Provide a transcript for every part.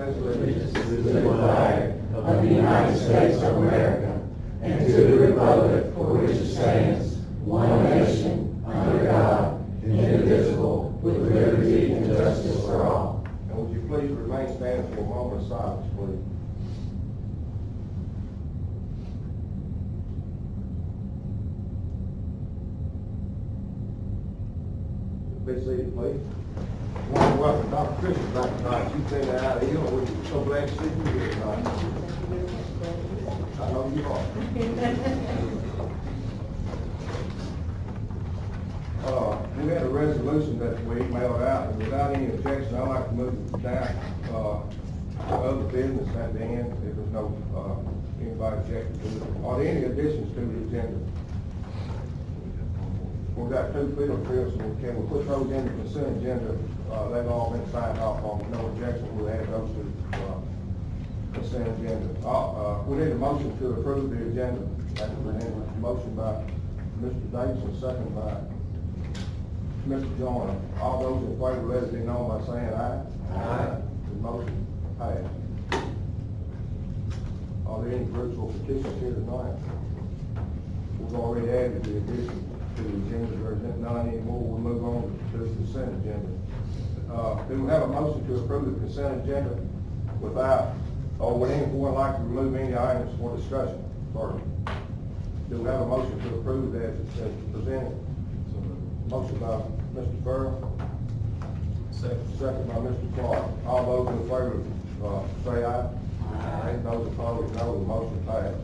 pledge allegiance to the flag of the United States of America and to the republic for which it stands, one nation, under God, indivisible, with liberty and justice for all. And would you please remain standing for a moment of silence, please? Be seated, please. I want to welcome Dr. Christian back tonight. She's been out of here. We're so glad to see you here tonight. I know you are. We had a resolution that we emailed out, and without any objection, I'd like to move it down to other business at the end, if there's no, anybody objecting to it. Are there any additions to the agenda? We've got two field trips, and can we put those in the consent agenda? They've all been signed off on, no objection, we'll add those to consent agenda. We need a motion to approve the agenda. Motion by Mr. Davidson, second by Mr. Joyner. All those in favor, let it be known by saying aye. Aye. The motion passed. Are there any groups or petitions here tonight? We've already added the addition to the agenda. There's none anymore. We'll move on to the consent agenda. Do we have a motion to approve the consent agenda without, or would anyone like to remove any items for discussion further? Do we have a motion to approve that as presented? Motion by Mr. Farrell. Second by Mr. Clark. All those in favor, say aye. Aye. Those opposed, no. The motion passed.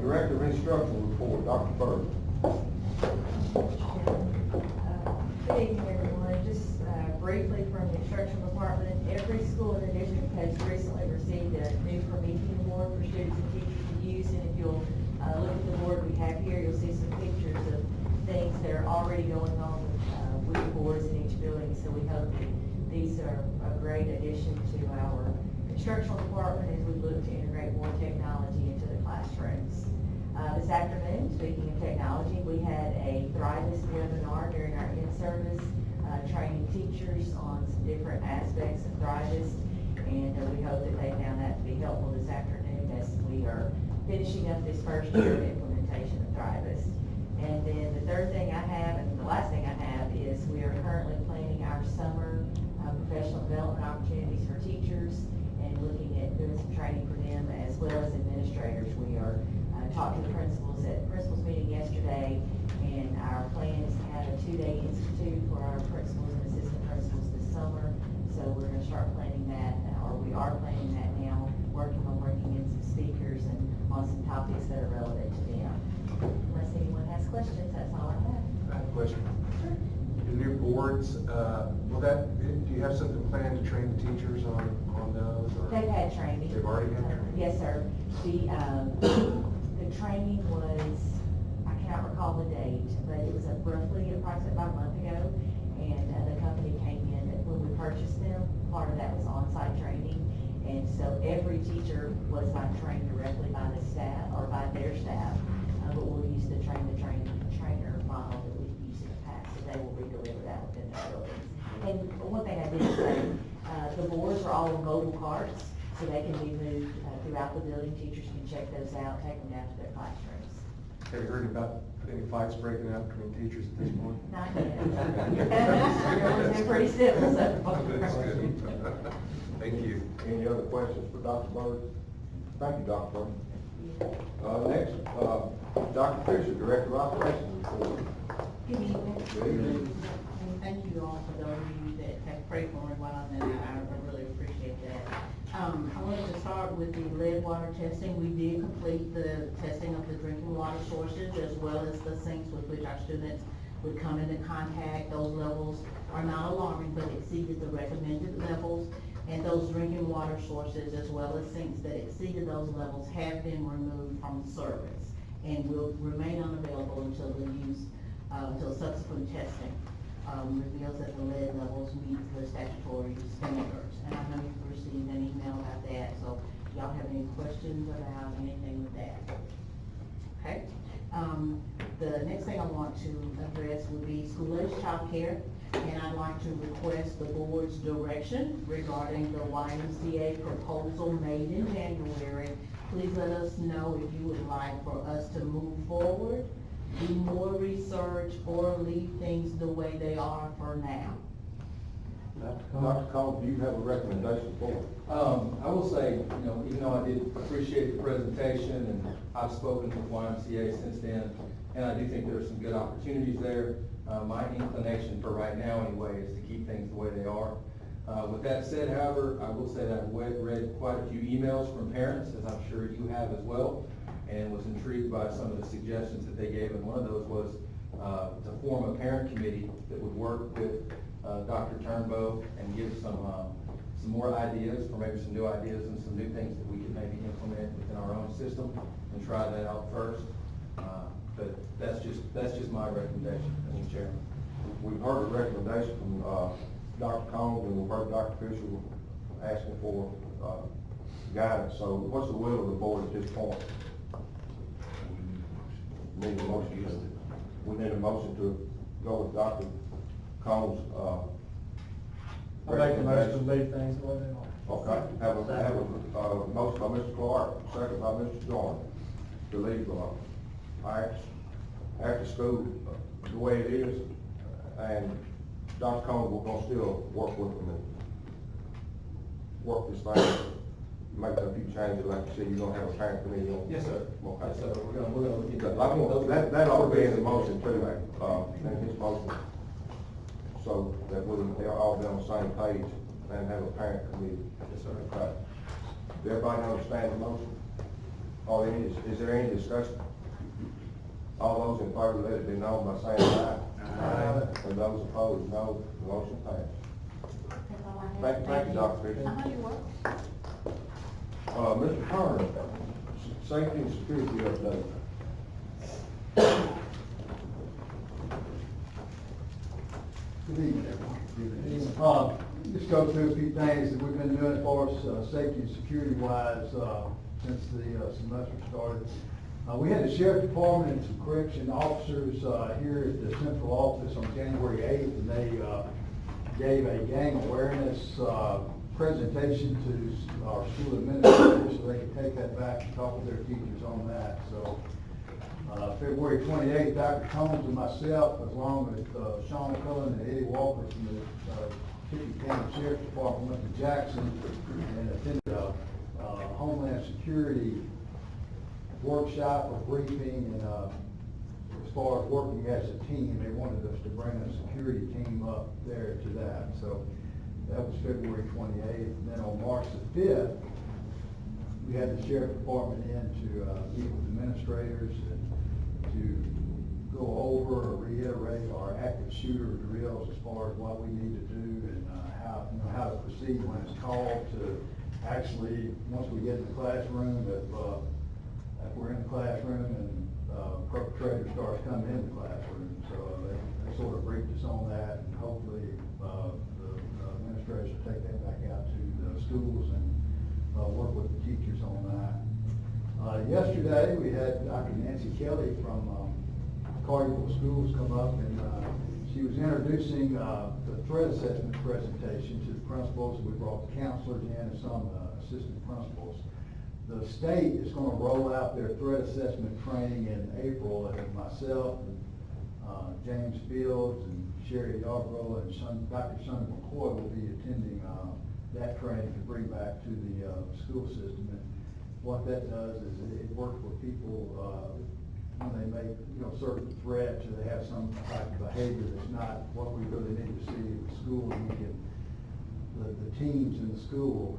Director of Instruction report, Dr. Farrell. Good evening, everyone. Just briefly from the instruction department, every school in the district has recently received a new Promethean award for students and teachers to use. And if you'll look at the board we have here, you'll see some pictures of things that are already going on with boards in each building. So we hope that these are a great addition to our instructional department as we look to integrate more technology into the classrooms. This afternoon, speaking of technology, we had a Thrivus webinar during our in-service, training teachers on some different aspects of Thrivus, and we hope that they found that to be helpful this afternoon as we are finishing up this first year of implementation of Thrivus. And then the third thing I have, and the last thing I have, is we are currently planning our summer professional development opportunities for teachers and looking at doing some training for them as well as administrators. We are talking to the principals at the principals meeting yesterday, and our plan is to have a 2-day institute for our principals and assistant principals this summer. So we're going to start planning that, or we are planning that now, working on bringing in some speakers and on some topics that are relevant to them. Unless anyone has questions, that's all I have. I have a question. Sure. The new boards, do you have something planned to train the teachers on those? Or They've had training. They've already had training? Yes, sir. The training was, I cannot recall the date, but it was approximately about a month ago. And the company came in, when we purchased them, part of that was on-site training. And so every teacher was not trained directly by the staff or by their staff, but we'll use the trainer model that we've used in the past. So they will redeliver that within their buildings. And one thing I did say, the boards are all in mobile carts, so they can be moved throughout the building. Teachers can check those out, take them down to their classrooms. Have you heard about any fights breaking out between teachers at this point? Not yet. It's been pretty civil so far. That's good. Thank you. Any other questions for Dr. Bird? Thank you, Dr. Bird. Next, Dr. Fisher, Director of Operations report. Good evening. Good evening. And thank you all for those of you that have prayed for me while I'm there. I really appreciate that. I wanted to start with the lead water testing. We did complete the testing of the drinking water sources as well as the sinks with which our students would come into contact. Those levels are not alarming, but exceeded the recommended levels. And those drinking water sources as well as sinks that exceeded those levels have been removed from service and will remain unavailable until subsequent testing reveals that the lead levels meet the statutory standards. And I know you've received an email about that, so y'all have any questions about anything with that? Okay. The next thing I want to address would be school-age childcare. and I'd like to request the board's direction regarding the YMCA proposal made in January. Please let us know if you would like for us to move forward, do more research, or leave things the way they are for now. Dr. Combs, do you have a recommendation for it? I will say, even though I did appreciate the presentation, and I've spoken with YMCA since then, and I do think there are some good opportunities there. My inclination for right now anyway is to keep things the way they are. With that said, however, I will say that I've read quite a few emails from parents, as I'm sure you have as well, and was intrigued by some of the suggestions that they gave, and one of those was to form a parent committee that would work with Dr. Turnbow and give some more ideas, or maybe some new ideas and some new things that we could maybe implement within our own system and try that out first. But that's just my recommendation, Mr. Chairman. We've heard a recommendation from Dr. Combs, and we've heard Dr. Fisher asking for guidance. So what's the will of the board at this point? We need a motion. We need a motion to go with Dr. Combs' I make the motion to leave things the way they are. Okay, have a motion by Mr. Clark, second by Mr. Jordan, to leave after school the way it is, and Dr. Combs, we're gonna still work with them and work this thing, make a few changes, like you said, you're gonna have a parent committee on. Yes, sir. Okay. Yes, sir. We're gonna look into That ought to be in the motion too, in his motion, so that they'll all be on the same page and have a parent committee. Yes, sir. Okay. Does everybody understand the motion? Or is there any discussion? All those in favor, let it be known by saying aye. Aye. And those opposed, no. The motion passed. Thank you, Dr. Fisher. You're welcome. Mr. Turner, safety and security update. Good evening, everyone. Good evening. Just go through a few things that we've been doing for us, safety and security wise, since the semester started. We had the sheriff department and some correction officers, here at the central office on January 8th, and they, gave a gang awareness, presentation to our school administrators so they could take that back and talk with their teachers on that. So, February 28th, Dr. Combs and myself, along with Sean Cullen and Eddie Walker from the Tippecanoe County Sheriff's Department, went to Jackson and attended a Homeland Security workshop or briefing. And as far as working as a team, they wanted us to bring a security team up there to that. So that was February 28th. And then on March the 5th, we had the Sheriff Department in to meet with administrators and to go over or reiterate our active shooter drills as far as what we need to do and how to proceed when it's called to actually, once we get in the classroom, if we're in the classroom and perpetrator starts coming in the classroom. So they sort of briefed us on that, and hopefully the administration will take that back out to the schools and work with the teachers on that. Yesterday, we had Dr. Nancy Kelly from Carterville Schools come up, and she was introducing the threat assessment presentation to the principals. We brought the counselors in and some assistant principals. The state is going to roll out their threat assessment training in April, and myself and James Fields and Sherry Yarbrough and Dr. Sonny McCoy will be attending that training to bring back to the school system. And what that does is it works with people when they make certain threats, or they have some type of behavior that's not what we really need to see in the school. And we can, the teams in the school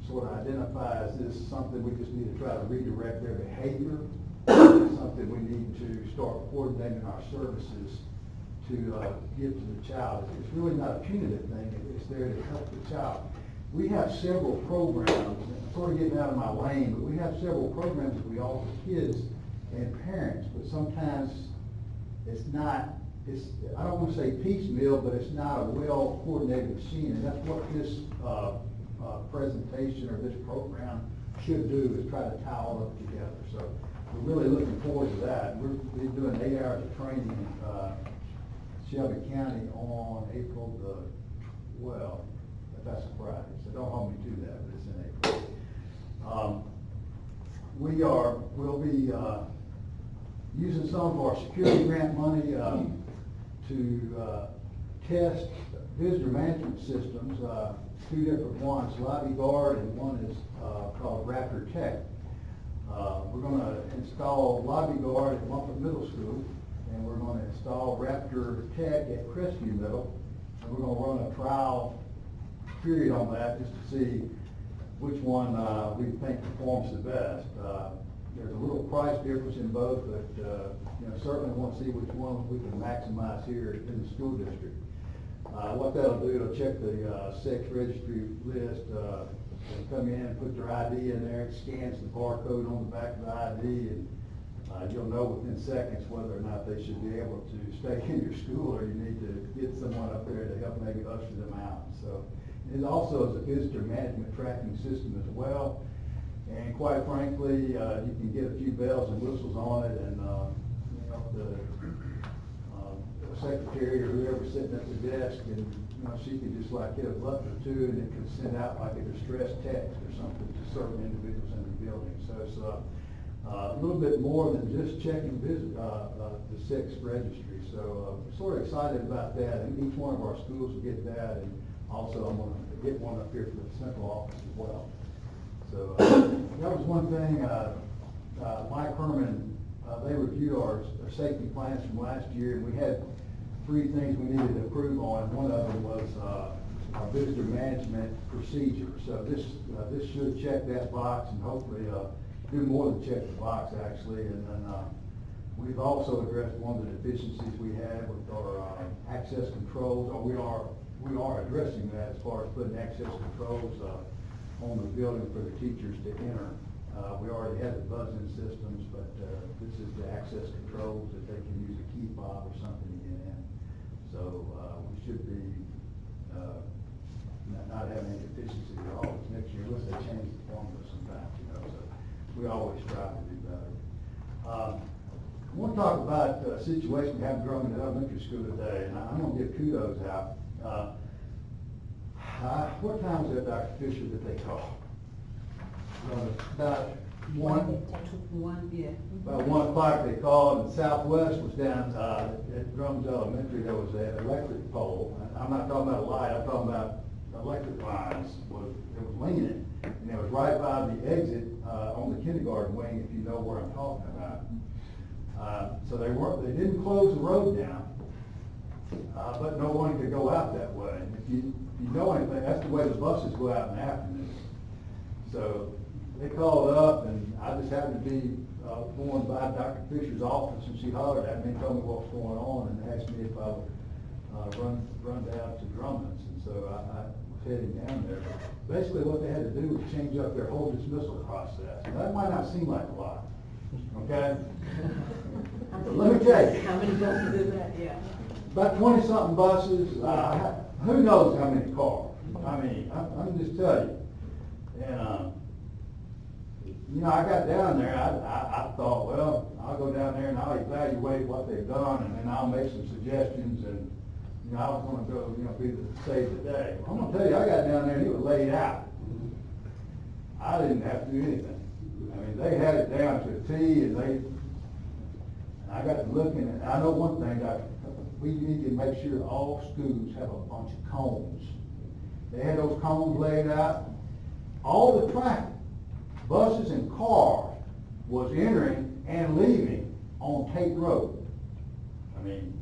sort of identify as this something we just need to try to redirect their behavior, something we need to start coordinating our services to give to the child. It's really not a punitive thing, it's there to help the child. We have several programs, and I'm sort of getting out of my lane, but we have several programs that we offer kids and parents, but sometimes it's not, I don't want to say piecemeal, but it's not a well-coordinated machine, and that's what this presentation or this program should do, is try to tie all of it together. So we're really looking forward to that. We're doing 8 hours of training Shelby County on April the 12th. If that's a Friday, so don't hold me to that, but it's in April. We'll be using some of our security grant money to test visitor management systems, two different ones, Lobby Guard, and one is called Raptor Tech. We're gonna install Lobby Guard at Mumford Middle School, and we're gonna install Raptor Tech at Crestview Middle, and we're gonna run a trial period on that just to see which one we think performs the best. There's a little price difference in both, but certainly want to see which one we can maximize here in the school district. What that'll do, it'll check the sex registry list. They come in, put their ID in there, it scans the barcode on the back of the ID, and you'll know within seconds whether or not they should be able to stay in your school, or you need to get someone up there to help maybe usher them out. So it also is a visitor management tracking system as well. And quite frankly, you can get a few bells and whistles on it, and the secretary or whoever's sitting at the desk, and she can just like hit a button or two, and it can send out like a distress text or something to certain individuals in the building. So it's a little bit more than just checking the sex registry. So we're sort of excited about that, and each one of our schools will get that, and also I'm going to get one up here for the central office as well. So that was one thing. Mike Herman, they reviewed our safety plans from last year, and we had 3 things we needed to approve on. One of them was our visitor management procedure. So this should check that box, and hopefully do more than check the box actually. And then we've also addressed one of the deficiencies we had with our access controls. Or we are addressing that as far as putting access controls on the building for the teachers to enter. We already had the buzz-in systems, but this is the access controls that they can use a key fob or something to get in. So we should be not having any deficiencies at all this next year, unless they change the formula sometimes, so we always strive to do better. I want to talk about a situation we have in Drummond Elementary School today, and I'm going to give kudos out. What time was that, Dr. Fisher, that they called? About 1? Yeah. About 1 o'clock they called, and Southwest was down at Drummond Elementary. There was an electric pole. I'm not talking about a light, I'm talking about electric lines. It was leaning, and it was right by the exit on the kindergarten wing, if you know where I'm talking about. So they didn't close the road down, but no one could go out that way. If you know anything, that's the way the buses go out in the afternoon. So they called up, and I just happened to be going by Dr. Fisher's office, and she hollered at me and told me what was going on, and asked me if I would run down to Drummond's. And so I was heading down there. Basically, what they had to do was change up their whole dismissal process. Now, that might not seem like a lot, okay? But let me tell you. How many buses is that? Yeah. About 20-something buses, who knows how many cars? I mean, I'm just telling you. And, I got down there, I thought, well, I'll go down there and I'll evaluate what they've done, and then I'll make some suggestions, and, I was gonna go, be the save the day. I'm gonna tell you, I got down there and it was laid out. I didn't have to do anything. I mean, they had it down to a T, and I got to looking, and I know one thing, we need to make sure all schools have a bunch of cones. They had those cones laid out. All the traffic, buses and cars, was entering and leaving on Tate Road. I mean,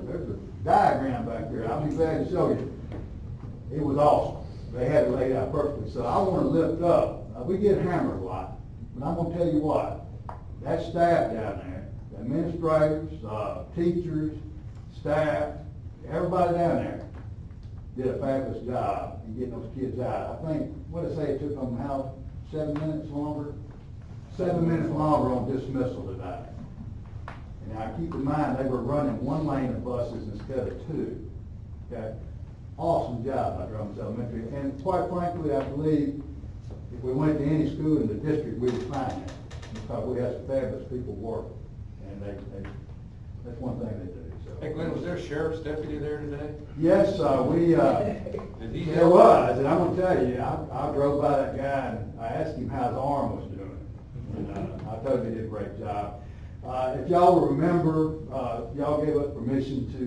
there's a diagram back there. I'll be glad to show you. It was awesome. They had it laid out perfectly. So I want to lift up. We get hammered a lot, but I'm going to tell you what. That staff down there, the administrators, teachers, staff, everybody down there did a fabulous job in getting those kids out. I think, what did I say, it took them 7 minutes longer? 7 minutes longer on dismissal today. And now keep in mind, they were running 1 lane of buses instead of 2. Okay? Awesome job by Drummond Elementary. And quite frankly, I believe if we went to any school in the district, we would find that. Because we have some fabulous people working, and that's one thing they do. Hey Glenn, was there a sheriff's deputy there today? Yes, we, Did he there was, and I'm gonna tell you, I drove by that guy and I asked him how his arm was doing. And, I told him he did a great job. If y'all will remember, y'all gave us permission to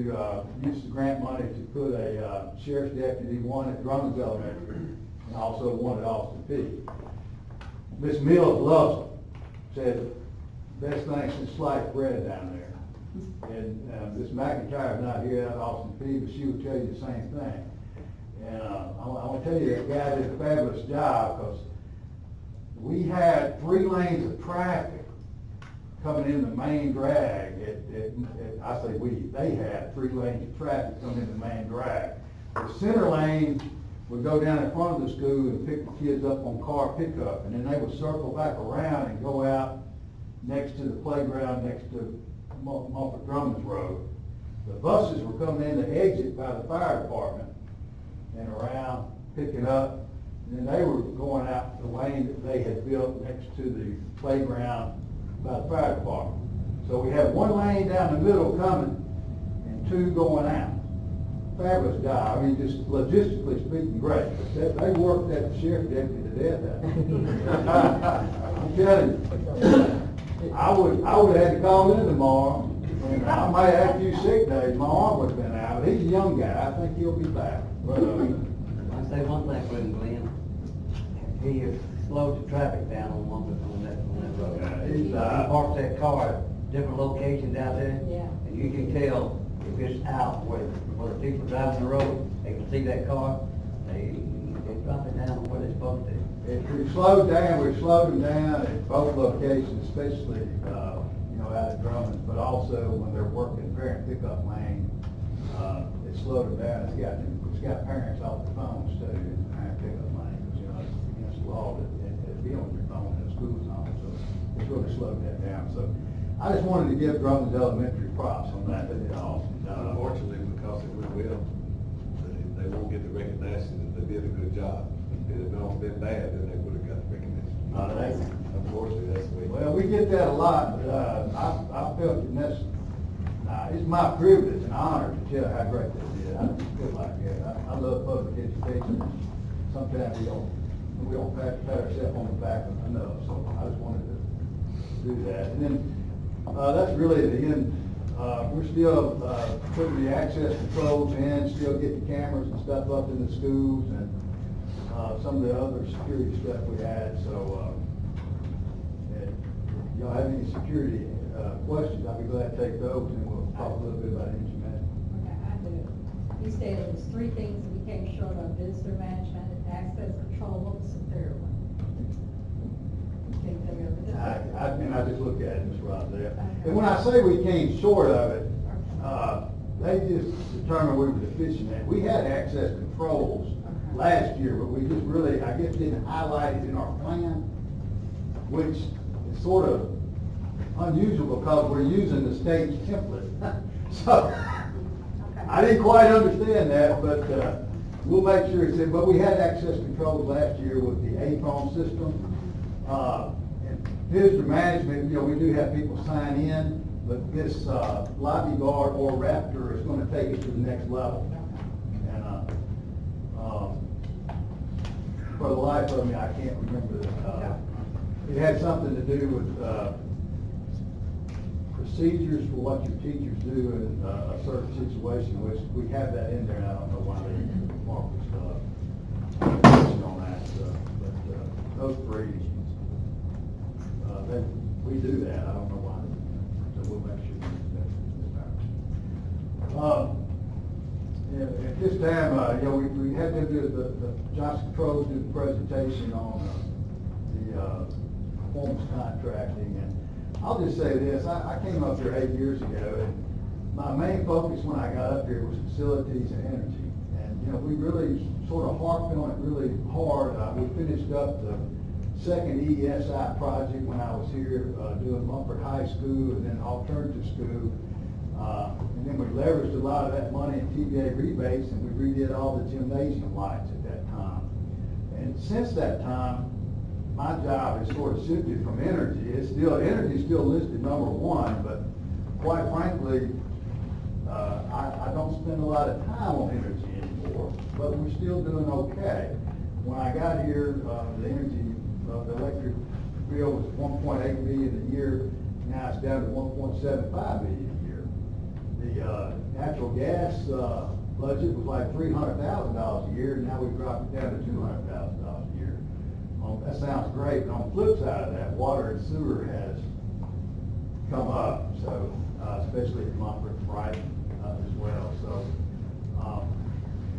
use the grant money to put a sheriff's deputy, one at Drummond's Elementary, and also one at Austin Peay. Miss Mills loves them, said, best thing since sliced bread down there. And Miss McIntyre's not here at Austin Peay, but she would tell you the same thing. And I want to tell you, that guy did a fabulous job, because we had 3 lanes of traffic coming in the main drag. I say we, they had 3 lanes of traffic coming in the main drag. The center lane would go down in front of the school and pick the kids up on car pickup, and then they would circle back around and go out next to the playground next to Mumford Drummond's Road. The buses were coming in the exit by the fire department and around picking up, and then they were going out the lane that they had built next to the playground by the fire department. So we had 1 lane down the middle coming and 2 going out. Fabulous job. I mean, just logistically speaking, great. They worked that sheriff deputy to death out there. I'm telling you, I would have had to call in tomorrow, and I might have a few sick days. My arm would have been out, but he's a young guy. I think he'll be back. But, I say one thing for him, Glenn. He slowed the traffic down on that road. Yeah, He he's, parks that car at different locations out there. Yeah. And you can tell if it's out where the people driving the road, they can see that car, they drop it down where they're supposed to. we've slowed them down at both locations, especially, out at Drummond, but also when they're working parent pickup lane, it slowed them down. It's got parents off the phones too, in the parent pickup lane, because, it's against the law to be on your phone in the school zone, so it's really slowed that down. So I just wanted to give Drummond's Elementary props on that, they did awesome. Unfortunately, because if we will, they won't get the recognition that they did a good job. If it had been bad, then they would have got the recognition. Unfortunately, that's the way. Well, we get that a lot, but, I felt that it's my privilege and honor to tell how great they did. I don't feel like that. I love public education. Sometimes we don't pat ourselves on the back enough, so I just wanted to do that. And then, that's really the end. We're still, putting the access controls in, still getting cameras and stuff up in the schools, and, some of the other security stuff we had, so, if y'all have any security, questions, I'll be glad to take those, and we'll talk a little bit about internet. Okay, I do. You stated there was 3 things that we came short of: visitor management, access control. What was the third one? Can't think of it. And I just look at it, Ms. Roselle. And when I say we came short of it, they just determined we were deficient in it. We had access controls last year, but we just really, I guess, didn't highlight it in our plan, which is sort of unusual because we're using the state's template. So, I didn't quite understand that, but, we'll make sure it's in. But we had access controls last year with the APROM system. And visitor management, we do have people sign in, but this, Lobby Guard or Raptor is gonna take it to the next level. And, for the life of me, I can't remember it had something to do with, procedures for what your teachers do in a certain situation, which we have that in there, and I don't know why they marked on that, but those 3, we do that, I don't know why, so we'll make sure at this time, we had to do the Johnson Controls do the presentation on the performance contracting, and I'll just say this, I came up here 8 years ago, and my main focus when I got up here was facilities and energy. And, we really sort of harped on it really hard. We finished up the second ESI project when I was here, doing Mumford High School and then alternative school. And then we leveraged a lot of that money in TVA rebates, and we redid all the gymnasium lights at that time. And since that time, my job has sort of shifted from energy. Energy is still listed number 1, but quite frankly, I don't spend a lot of time on energy anymore, but we're still doing okay. When I got here, the energy, the electric bill was 1.8 million a year, now it's down to 1.75 million a year. The natural gas budget was like $300,000 a year, and now we've dropped it down to $200,000 a year. That sounds great, but on the flip side of that, water and sewer has come up, so, especially at Montford and Brighton as well. So,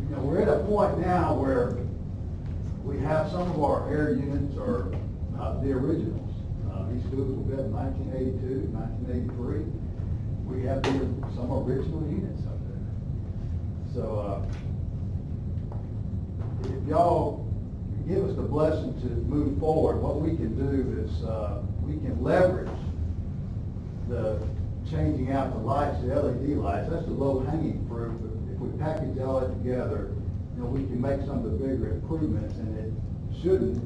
you know, we're at a point now where we have some of our air units are the originals. These schools were built in 1982, 1983. We have some original units up there. So, if y'all give us the blessing to move forward, what we can do is we can leverage the changing out the lights, the LED lights. That's the low hanging fruit. If we package all that together, you know, we can make some of the bigger improvements, and it shouldn't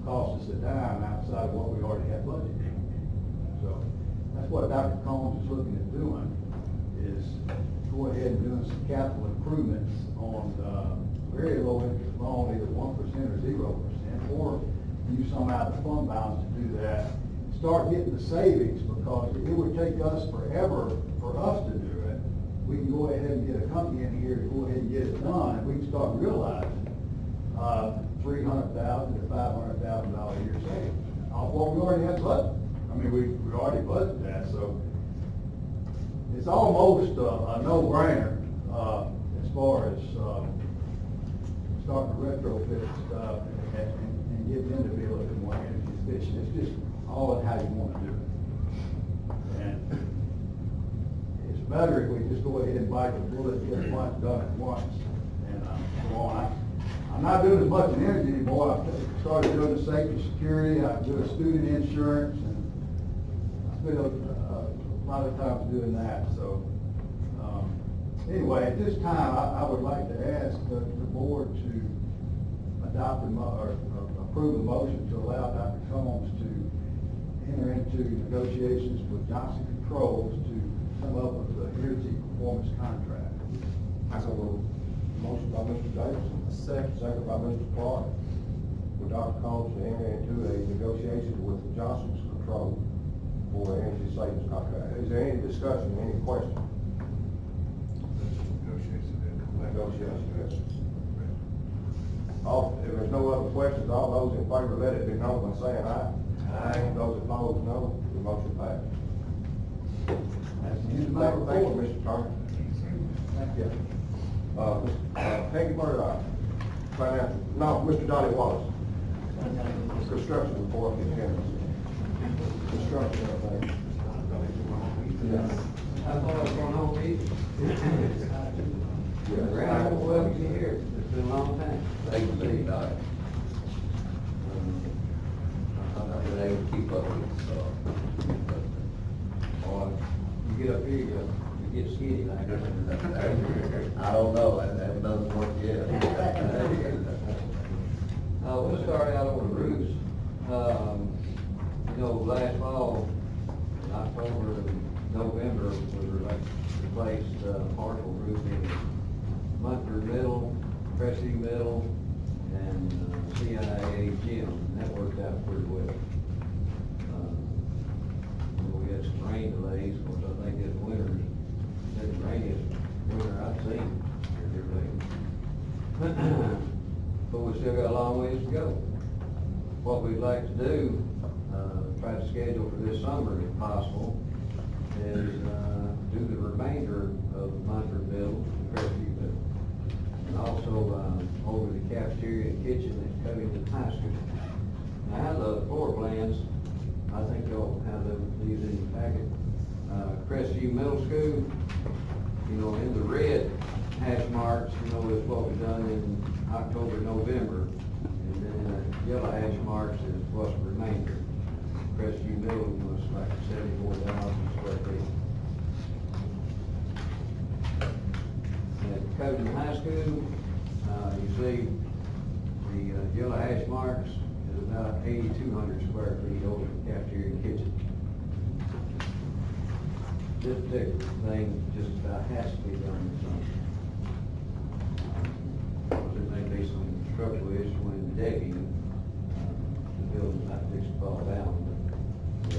cost us a dime outside of what we already have budgeted. So that's what Dr. Combs is looking at doing, is go ahead and doing some capital improvements on very low interest loan, either 1% or 0%, or use some out of the fund balance to do that. Start getting the savings, because it would take us forever for us to do it. We can go ahead and get a company in here to go ahead and get it done, and we can start realizing $300,000 to $500,000 a year savings off what we already have budgeted. I mean, we already budgeted that, so it's almost a no-brainer as far as starting to retrofit stuff and get them to be a little bit more energy efficient. It's just all in how you want to do it. And it's better if we just go ahead and bite the bullet and get it done at once. And so on. I'm not doing as much in energy anymore. I started doing the safety security. I do student insurance, and I spend a lot of time doing that. So anyway, at this time, I would like to ask the board to adopt or approve a motion to allow Dr. Combs to enter into negotiations with Johnson Controls to come up with the energy performance contract. So, motion by Mr. Davidson. Second by Mr. Clark. For Dr. Combs to enter into a negotiation with Johnson's Control for an energy savings contract. Is there any discussion, any question? Negotiation, yes. If there's no other questions, all those in favor, let it be known by saying aye. Aye. Those opposed, no. The motion passed. Thank you, Mr. Turner. Thank you. Peggy Murdoch, financial, no, Mr. Donnie Wallace. Construction report, construction, I think. Yes. I thought I was going home to eat. Yes. Well, to be here. It's been a long time. Thank you, Mr. Dodd. I've not been able to keep up with stuff. You get up here, you get skinny like that. I don't know, that doesn't work yet. We'll start out on the roofs. You know, last fall, in October and November, we replaced partial roofing, Montford Middle, Crestview Middle, and CIA Gym, and that worked out pretty well. We had some rain delays, of course, I think this winter is the rainiest winter I've seen here lately. But we still got a long ways to go. What we'd like to do, try to schedule for this summer if possible, is do the remainder of Montford Middle, Crestview Middle, and also over the cafeteria and kitchen at Covington High School. Now, I have the floor plans. I think you'll have these in your packet. Crestview Middle School, you know, in the red hash marks, you know, is what we've done in October, November. And then in the yellow hash marks is what's the remainder. Crestview Middle was like 74,000 square feet. At Covington High School, you see the yellow hash marks is about 8,200 square feet over the cafeteria and kitchen. this particular thing just about has to be done in summer. Because there may be some structural issue in the decking, the building's not fixed to fall down, but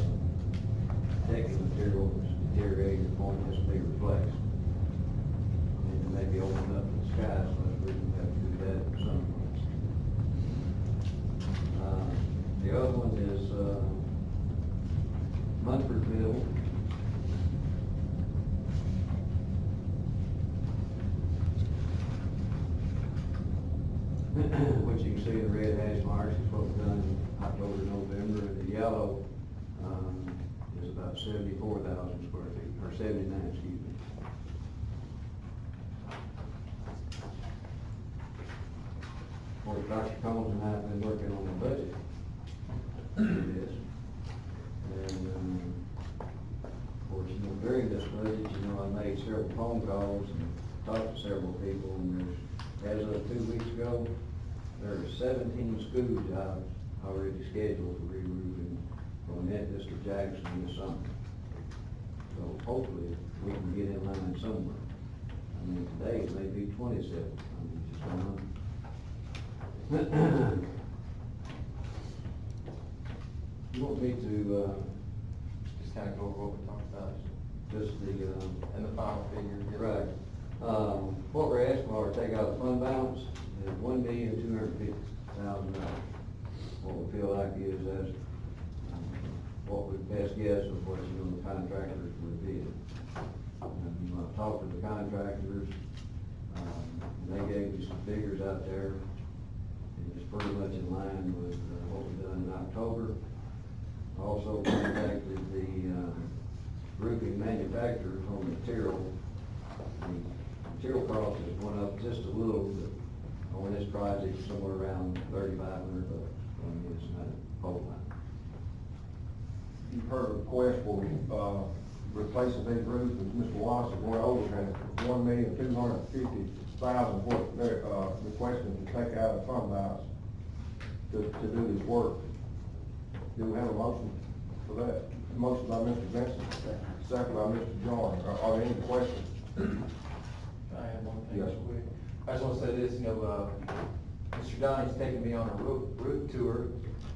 decking material is deteriorating, the point has to be replaced. And it may be opened up to the sky, so we can have to do that in some months. The other one is, Munfordville. Which you can see the red hash marks is what was done in October, November, and the yellow, is about 74,000 square feet, or 79, excuse me. Well, Dr. Combs and I have been working on the budget for this. And, of course, during this budget, I made several phone calls and talked to several people, and as of 2 weeks ago, there are 17 school jobs already scheduled for re-roofing from Memphis to Jackson this summer. So hopefully, we can get in line somewhere. I mean, today it may be 27, I mean, just don't know. You want me to, Just kind of go over what we talked about, just the, and the final figure. right. What we're asking for to take out the fund balance is $1,250,000. What we feel like is that's, what we best guess of what, the contractors would bid. I've talked to the contractors, they gave me some figures out there. It's pretty much in line with what we've done in October. Also contacted the roofing manufacturers on material. The material cost has went up just a little, but on this project, somewhere around $3,500. I mean, it's not a whole lot. You've heard a request for, replacing these roofs, and Mr. Wallace is going over, and $1,250,000 what they're, requesting to take out of fund balance to do this work. Do we have a motion for that? Motion by Mr. Benson, second by Mr. Joyner. Are there any questions? I have one thing. Yes. I just want to say this, Mr. Donnie's taken me on a roof tour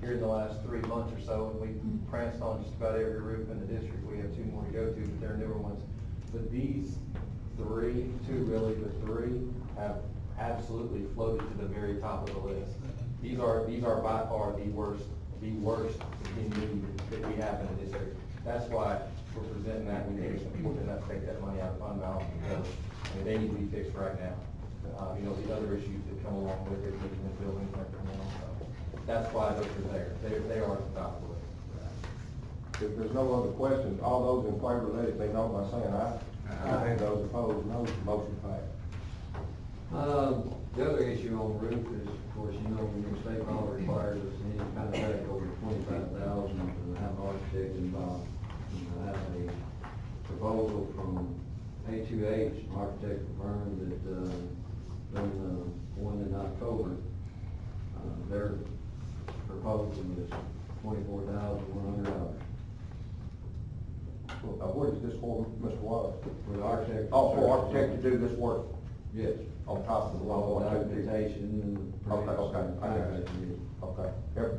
here in the last 3 months or so, and we pranced on just about every roof in the district. We have 2 more to go to, but they're newer ones. But these three, 2 really, but 3 have absolutely floated to the very top of the list. These are by far the worst in need that we have in the district. That's why we're presenting that, we think it's important enough to take that money out of fund balance, because, they need to be fixed right now. The other issues that come along with it, leaking the buildings and everything else, so that's why those are there. They are at the top of the list. If there's no other questions, all those in favor, let it be known by saying aye. Aye. Those opposed, no. Motion passed. The other issue on the roof is, of course, when the state law requires us any contract over $25,000 to have an architect involved. I have a proposal from A2H, an architect firm that, done one in October. Their proposal is $24,100. What is this for, Mr. Wallace? For the architect. Oh, for architect to do this work Yes. on top of the All law. documentation and. Okay, I got it. Okay,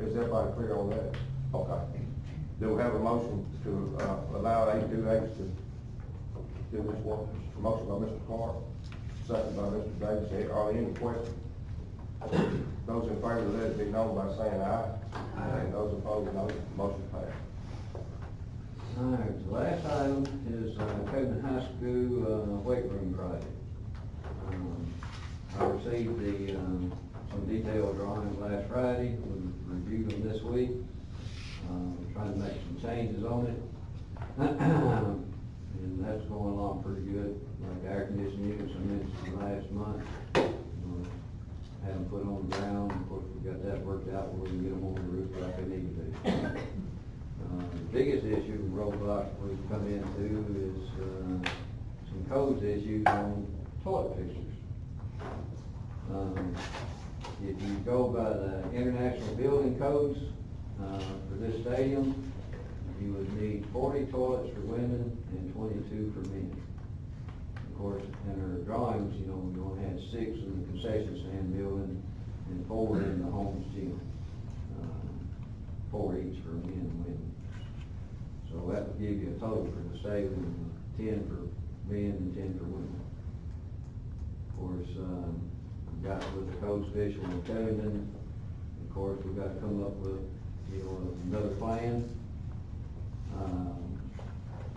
is everybody clear on that? Okay. Do we have a motion to, allow A2H to do this work? Motion by Mr. Clark, second by Mr. Davis. Are there any questions? Those in favor, let it be known by saying aye. Aye. Those opposed, no. Motion passed. All right, the last item is Coleman High School weight room project. I received some detailed drawings last Friday, we reviewed them this week. Trying to make some changes on it. And that's going along pretty good, like air conditioning units I mentioned last month. Had them put on the ground, of course, we got that worked out where we can get them on the roof like they need to be. The biggest issue, roadblock we've come into is some codes issues on toilet fixtures. If you go by the international building codes for this stadium, you would need 40 toilets for women and 22 for men. Of course, in our drawings, you know, we only had 6 in the concession stand building and 4 in the homeless gym. 4 each for men and women. So that would give you a total for the saving, 10 for men and 10 for women. Of course, we got with the codes official in Covington. Of course, we've got to come up with, you know, another plan.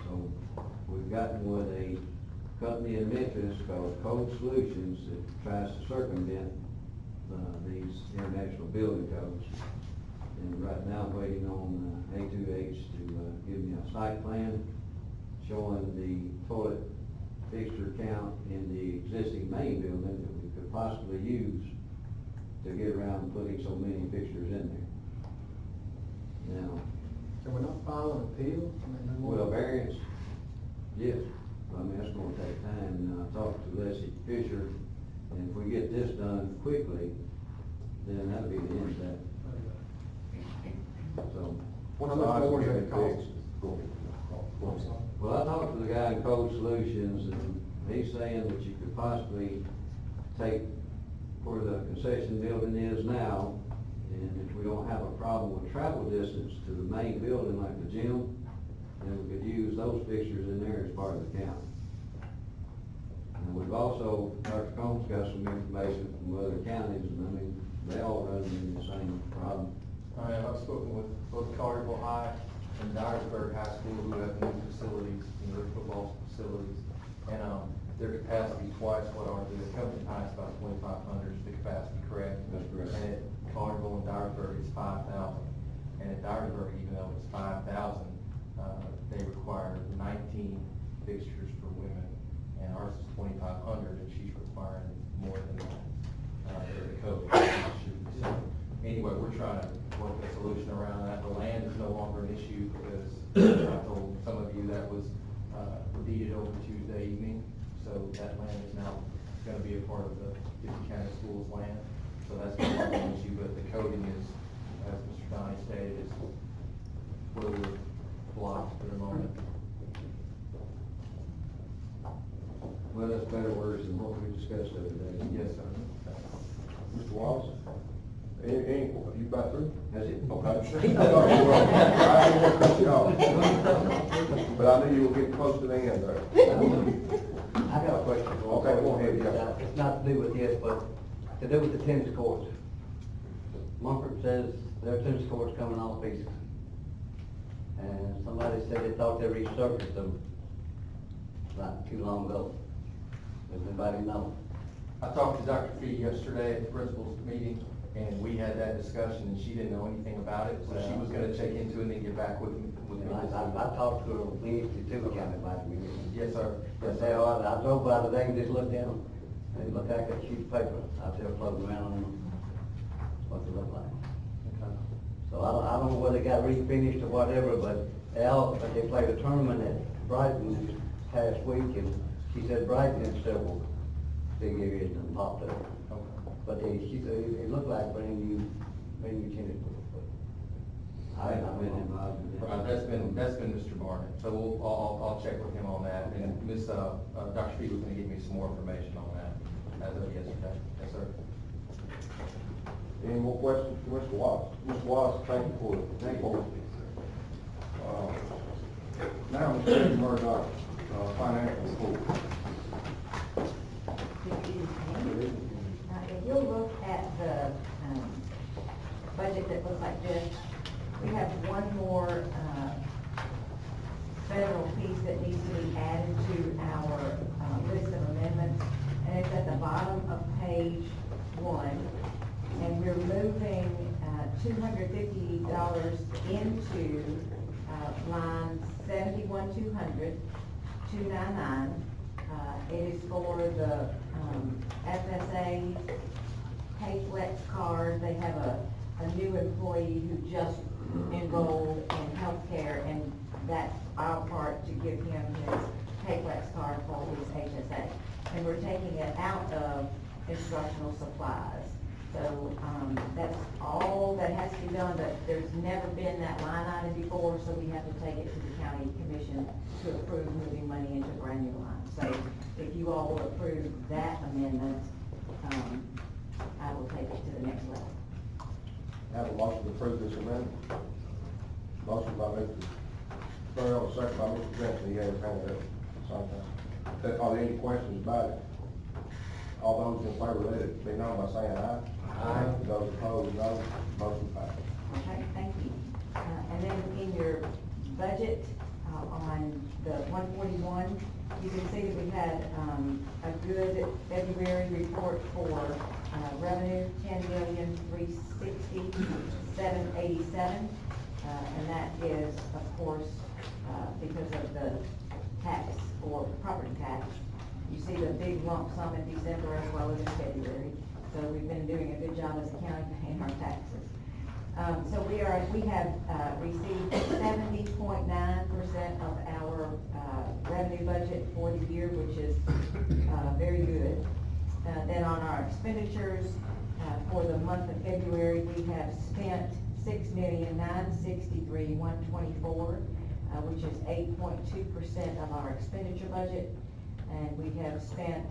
So we've gotten with a company in Memphis called Code Solutions that tries to circumvent these international building codes. And right now I'm waiting on A2H to give me a site plan showing the toilet fixture count in the existing main building that we could possibly use to get around putting so many fixtures in there. Now, Can we not file an appeal? well, variance, yes, I mean, that's gonna take time. And I talked to Leslie Fisher, and if we get this done quickly, then that'll be the end of that. So, What's the odds of getting it fixed? well, I talked to the guy in Code Solutions, and he's saying that you could possibly take where the concession building is now, and if we don't have a problem with travel distance to the main building like the gym, then we could use those fixtures in there as part of the count. And we've also, Dr. Combs got some information from other counties, and I mean, they all run into the same problem. I've spoken with both Carterville High and Dyersburg High School, who have new facilities, new football facilities, and, their capacity is twice what ours is. Compton High is about 2,500 is the capacity, correct? That's correct. And at Carterville and Dyersburg, it's 5,000. And at Dyersburg, even though it's 5,000, they require 19 fixtures for women, and ours is 2,500, and she's requiring more than that, the code. So, anyway, we're trying to work a solution around that. The land is no longer an issue because I told some of you that was deeded over Tuesday evening. So that land is now going to be a part of the Gibson County Schools land. So that's no longer an issue, but the coding is, as Mr. Donnie stated, is where we're blocked for the moment. Well, that's better words than what we discussed the other day. Yes, sir. Mr. Wallace? You about through? That's it. Okay. I didn't want to cut you off. But I knew you were getting close to the end there. I got a question. Okay, go ahead, yeah. It's not to do with this, but to do with the tennis courts. Mumford says their tennis courts coming off pieces. And somebody said they thought they resurfaced them not too long ago. Does anybody know? I talked to Dr. Fee yesterday at the principal's meeting, and we had that discussion, and she didn't know anything about it, so she was gonna check into it and then get back with me. I talked to her Wednesday too, kind of like me. Yes, sir. But they are, I drove by today and just looked at them. They look like a sheet of paper out there floating around on them. What they look like. Okay. So I don't know whether they got refinished or whatever, but they played a tournament at Brighton this past week, and she said Brighton had several big areas that popped up. Okay. But she said it looked like brand new tennis courts. I haven't been involved in Right, that's been Mr. Barnett, so I'll check with him on that, and Dr. Fee was gonna give me some more information on that as of yesterday. Yes, sir. Any more questions for Mr. Wallace? Mr. Wallace, thank you for it. Thank you. Now, Mr. Murdoch, financial report. Now, if you'll look at the, budget that looks like this, we have one more, federal piece that needs to be added to our, list of amendments, and it's at the bottom of page 1. And we're moving, $250 into, line 71200, 299. It is for the, FSA PayFlex card. They have a new employee who just enrolled in healthcare, and that's our part to give him his PayFlex card for his HSA. And we're taking it out of instructional supplies. So, that's all that has to be done, but there's never been that line item before, so we have to take it to the county commission to approve moving money into a brand new line. So if you all will approve that amendment, I will take it to the next level. Have a motion to approve this amendment. Motion by Mr. Farrell, second by Mr. Jensen, he had his hand up sometime. Are there any questions about it? All those in favor, let it be known by saying aye. Aye. Those opposed, no. Motion passed. Okay, thank you. And then in your budget, on the 141, you can see that we had, a good February report for, revenue, 10,360,787. And that is, of course, because of the tax or property tax. You see the big lump sum in December as well as in February. So we've been doing a good job as a county paying our taxes. So we have received 70.9% of our revenue budget for the year, which is very good. Then on our expenditures for the month of February, we have spent $6,963,124, which is 8.2% of our expenditure budget. And we have spent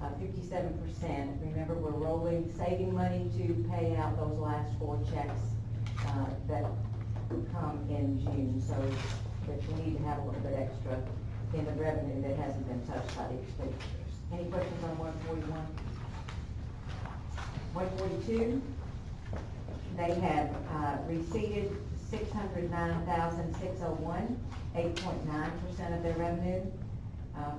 57%. Remember, we're rolling, saving money to pay out those last 4 checks that come in June. So that we need to have a little bit extra in the revenue that hasn't been touched by the expenditures. Any questions on 141? 142, they have received $609,601, 8.9% of their revenue.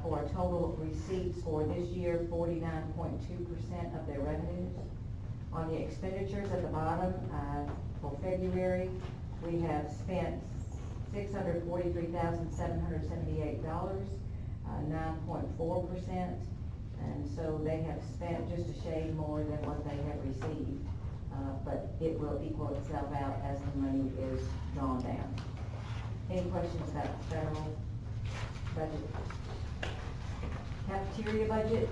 For a total receipts for this year, 49.2% of their revenues. On the expenditures at the bottom, for February, we have spent $643,778, 9.4%. And so they have spent just a shade more than what they have received. But it will equal itself out as the money is drawn down. Any questions about the federal budget? Cafeteria budget,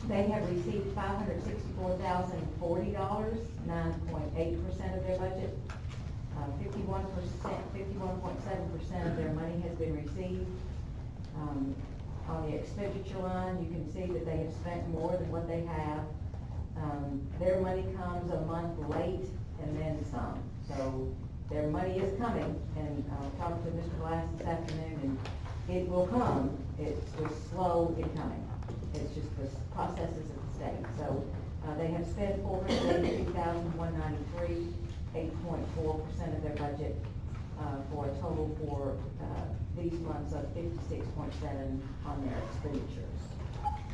they have received $564,040, 9.8% of their budget. 51.7% of their money has been received. On the expenditure line, you can see that they have spent more than what they have. Their money comes a month late and then some. So their money is coming, and I talked to Mr. Glass this afternoon, and it will come. It's just slow in coming. It's just the processes of the state. So they have spent $482,193, 8.4% of their budget, for a total for these months of 56.7 on their expenditures,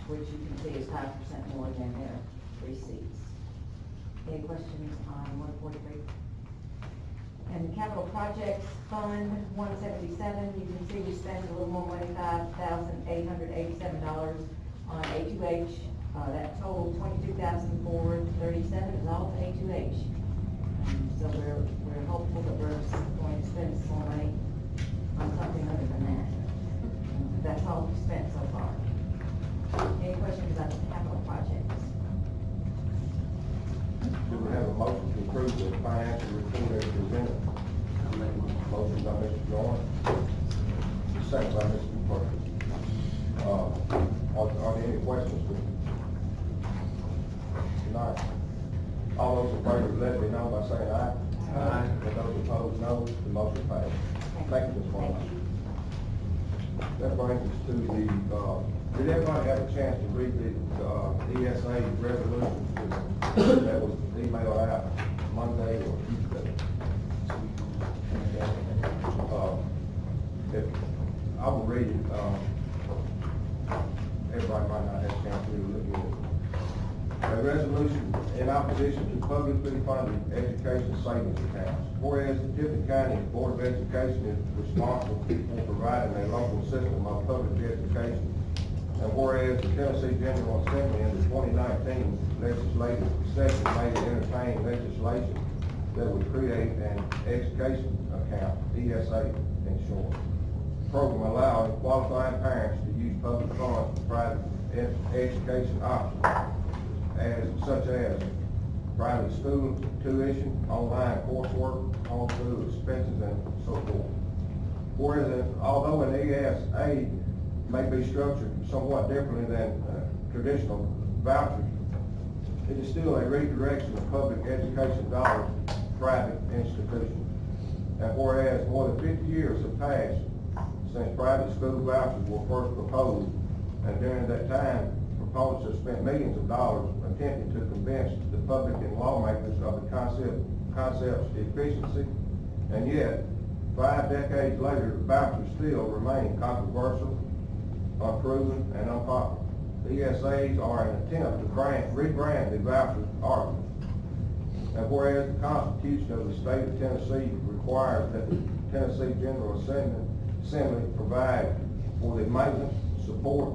which you can see is 5% more than their receipts. Any questions on 143? And capital projects fund 177, you can see we spent a little more money, $5,887 on A2H. That total $22,437 is all to A2H. So we're hopeful that we're going to spend some more money on something other than that. That's all we've spent so far. Any questions about the capital projects? Do we have a motion to approve the financial report as presented? Motion by Mr. Joyner, second by Mr. Perkins. Are there any questions tonight? All those in favor, let it be known by saying aye. Aye. And those opposed, no. The motion passes. Thank you, Ms. Morris. That brings us to the, did everybody have a chance to read the ESA resolution that was emailed out Monday or Tuesday? If I will read it, everybody might not have a chance to look at it. A resolution in opposition to publicly funded education savings accounts. Whereas the Tiffin County Board of Education is responsible for providing a local system of public education. And whereas the Tennessee General Assembly in the 2019 legislative session made an entertaining legislation that would create an education account, ESA in short, program allowing qualifying parents to use public funds for private education options, such as private school tuition, online coursework, homeschool expenses, and so forth. Whereas, although an ESA may be structured somewhat differently than traditional vouchers, it is still a redirection of public education dollars to private institutions. And whereas more than 50 years have passed since private school vouchers were first proposed, and during that time, proponents have spent millions of dollars attempting to convince the public and lawmakers of the concept's efficiency, and yet, 5 decades later, vouchers still remain controversial, unproven, and unpopular. The ESAs are an attempt to rebrand the voucher argument. And whereas the Constitution of the state of Tennessee requires that the Tennessee General Assembly provide for the maintenance, support,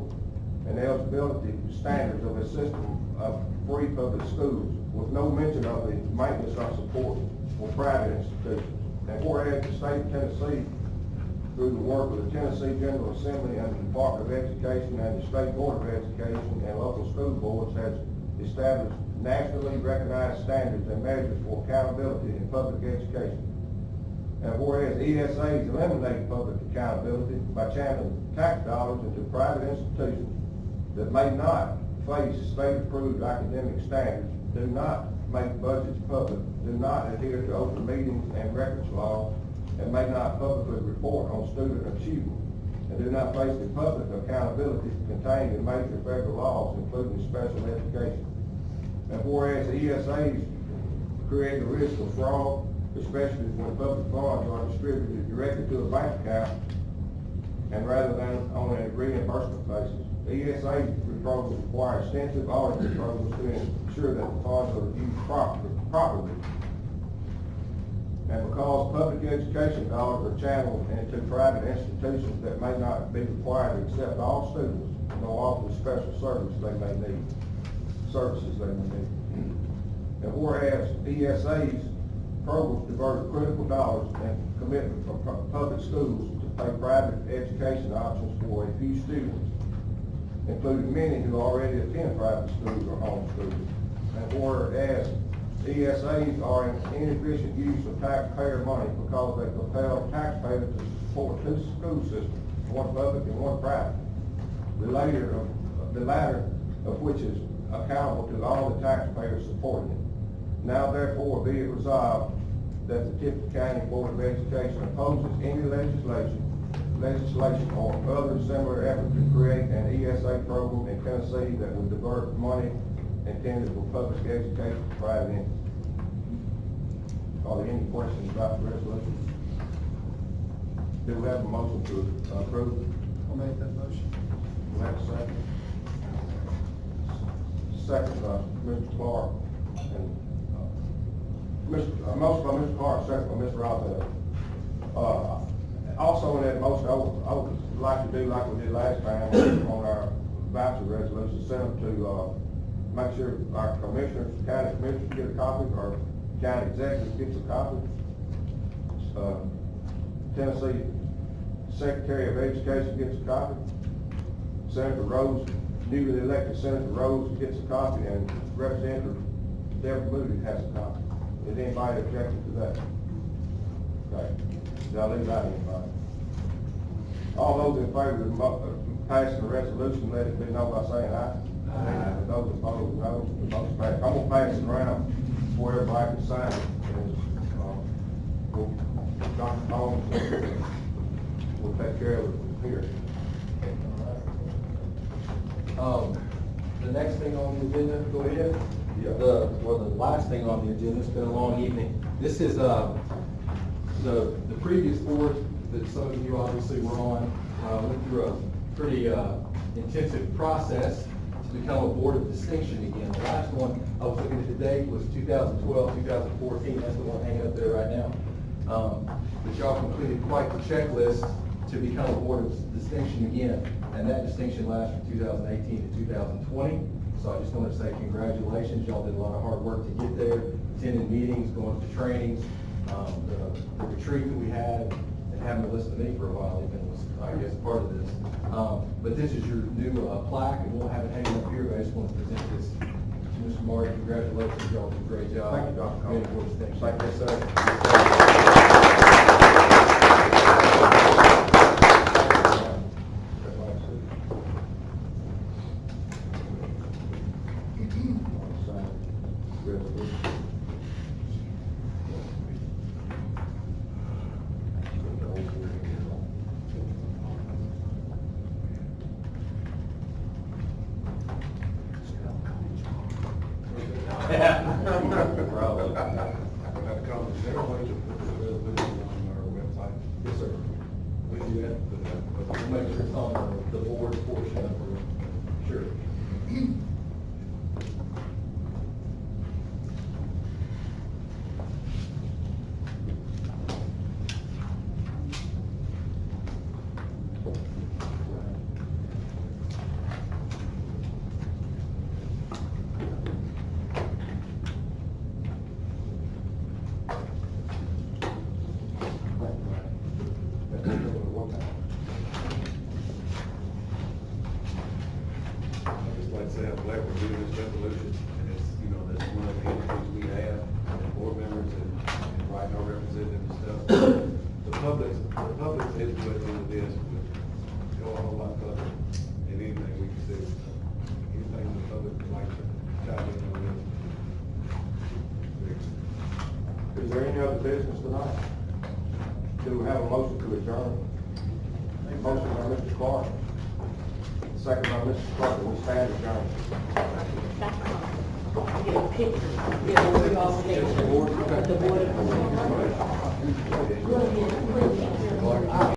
and eligibility standards of a system of free public schools, with no mention of the maintenance or support for private institutions. And whereas the state of Tennessee, through the work of the Tennessee General Assembly and the Department of Education and the State Board of Education and local school boards, has established nationally recognized standards and measures for accountability in public education. And whereas ESAs eliminate public accountability by channeling tax dollars into private institutions that may not face state-approved academic standards, do not make budgets public, do not adhere to open meetings and records laws, and may not publicly report on student achievement, and do not face the public accountability contained in major federal laws, including special education. And whereas the ESAs create the risk of fraud, especially when public funds are distributed directly to a bank account, and rather than on a reimbursement basis. The ESA programs require extensive audit programs to ensure that the funds are used properly. And because public education dollars are channeled into private institutions that may not be required to accept all students, nor offer the special services they may need. And whereas ESA's programs divert critical dollars and commitment from public schools to pay private education options for a few students, including many who already attend private schools or homeschools. And whereas ESAs are an inefficient use of taxpayer money because they compel taxpayers to support two school systems, one public and one private, the latter of which is accountable to all the taxpayers supporting it. Now therefore be it resolved that the Tifton County Board of Education opposes any legislation or other similar effort to create an ESA program in Tennessee that would divert money intended for public education to private entities. Are there any questions about the resolution? Do we have a motion to approve? I'll make that motion. Do we have a second? Second, Mr. Clark. And, motion by Mr. Clark, second by Mr. Roswell. Also in that motion, I would like to do like we did last time on our voucher resolution, send them to, make sure our commissioners, county commissioners get a copy, or county executive gets a copy. Tennessee Secretary of Education gets a copy. Senator Rose, newly elected Senator Rose gets a copy, and Representative Deborah Moody has a copy. Is anybody objecting to that? Okay. Did I leave out anybody? All those in favor of passing the resolution, let it be known by saying aye. Aye. Those opposed, no. The motion passed. I'm gonna pass it around where everybody can sign it. Dr. Holmes will take care of it here. The next thing on the agenda, go ahead. Yeah. The last thing on the agenda, it's been a long evening. This is, the previous board that some of you obviously were on, went through a pretty, intensive process to become a board of distinction again. The last one, I was looking at the date, was 2012, 2014, that's the one hanging up there right now. But y'all completed quite the checklist to become a board of distinction again, and that distinction lasts from 2018 to 2020. So I just want to say congratulations, y'all did a lot of hard work to get there, attending meetings, going to trainings, the retreat that we had, and having to listen to me for a while even was, I guess, part of this. But this is your new plaque, and we'll have it hanging up here, but I just want to present this to Mr. Mr. Martin, congratulations, y'all did a great job. Thank you, Dr. Cole. Getting towards the finish. Thank you, Probably. Dr. Collins, is there a way to put the resolution on our website? Yes, sir. We do that, but, We'll make sure it's on the board portion of it. Sure. just like to say, I'm glad we're doing this resolution, and it's, you know, that's one of the entities we have, and board members and writing our representatives and stuff. The public's input into this would go a whole lot further than anything we can do. Anything the public would like to chime in on this. Is there any other business tonight? Do we have a motion to adjourn? Motion by Mr. Clark. Second by Mr. Clark, we stand adjourned. Get a picture. Yeah, we all take the board.